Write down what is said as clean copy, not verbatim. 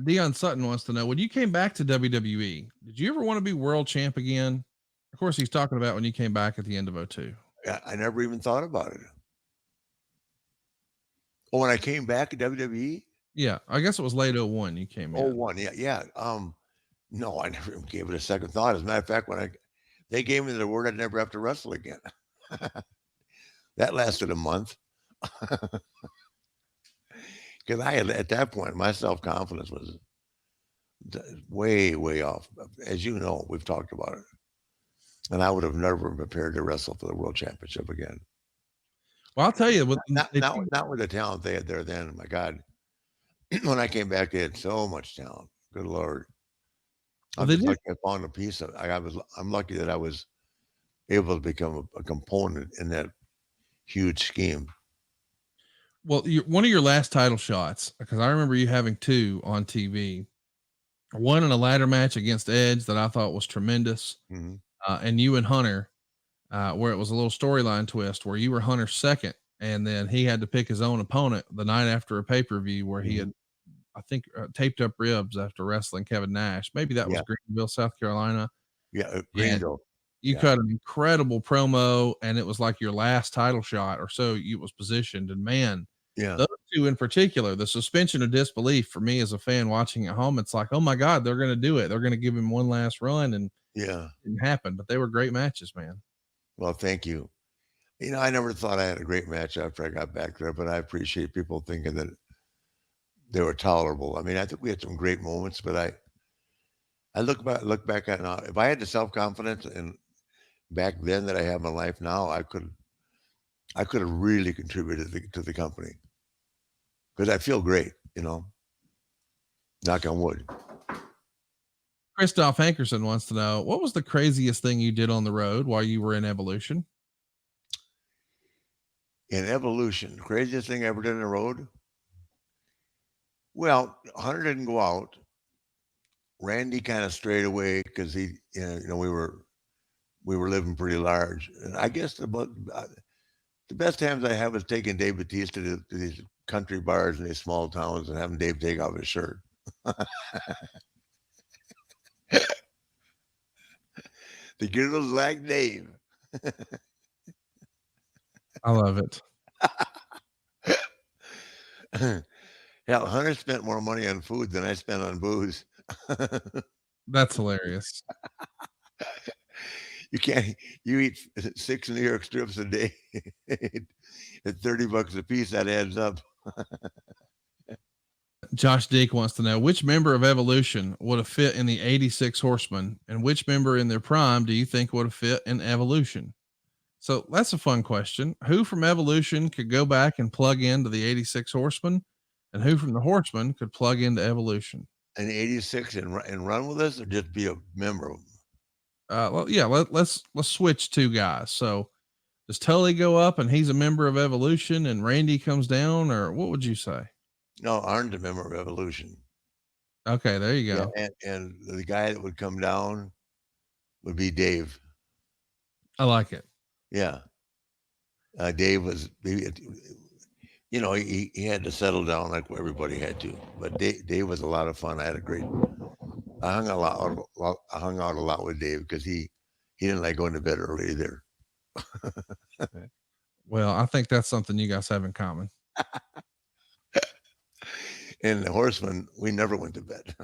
Dion Sutton wants to know, when you came back to WWE, did you ever want to be world champ again? Of course, he's talking about when you came back at the end of '02. I never even thought about it. Oh, when I came back at WWE, Yeah, I guess it was late '01 you came oh in. one, yeah, yeah. No, I never even gave it a second thought. As a matter of fact, when they gave me the word I'd never have to wrestle again. That lasted a month because I had at that point my self confidence was way way off. As you know, we've talked about it, and I would have never been prepared to wrestle for the world championship again. Well, I'll tell you, with Not with the talent they had there then. My God, when I came back, they had so much talent. Good Lord, well, I'm they just did. lucky I found a piece of. I'm lucky that I was able to become a component in that huge scheme. Well, one of your last title shots, because I remember you having two on TV. One in a ladder match against Edge that I thought was tremendous, Hmm. and you and Hunter, where it was a little storyline twist where you were Hunter's second, and then he had to pick his own opponent the night after a pay per view where he Hmm. had, I think, taped up ribs after wrestling Kevin Nash. Maybe that was Yeah, Greenville, South Carolina, yeah, and Greenville. you Yeah, cut an incredible promo, and it was like your last title shot or so you was positioned. And man, yeah, those two in particular, the suspension of disbelief for me as a fan watching at home, it's like, oh my God, they're going to do it. They're going to give him one last run, and yeah. it didn't happen. But they were great matches, man. Well, thank you. I never thought I had a great match after I got back there, but I appreciate people thinking that they were tolerable. I mean, I think we had some great moments, but I look back at now. If I had the self confidence and back then that I have in my life now, I could have really contributed to the company because I feel great. Knock on wood. Christoph Hankerson wants to know, what was the craziest thing you did on the road while you were in Evolution? In evolution, craziest thing I ever did on the road. Well, Hunter didn't go out. Randy kind of strayed away because we were living pretty large, and I guess the best times I have is taking Dave Batista to these country bars in these small towns and having Dave take off his shirt. The girls like Dave. I love it. Hell, Hunter spent more money on food than I spent on booze. That's hilarious. You can't. You eat 6 New York strips a day at $30 a piece. That adds up. Josh Deek wants to know, which member of Evolution would have fit in the 86 Horsemen, and which member in their prime do you think would have fit in Evolution? So that's a fun question. Who from Evolution could go back and plug into the 86 Horsemen, and who from the Horsemen could plug into Evolution? An 86 and run with us, or just be a member of 'em? Well, yeah, let's switch two guys. So does Tully go up and he's a member of Evolution, and Randy comes down, or what would you say? No, Arn's a member of Evolution. Okay, there you Yeah, go. and the guy that would come down would be Dave. I like it. Yeah, Dave was he had to settle down like everybody had to, but Dave was a lot of fun. I had a great. I hung out a lot with Dave because he didn't like going to bed early either. Well, I think that's something you guys have in common. And the Horseman, we never went to bed.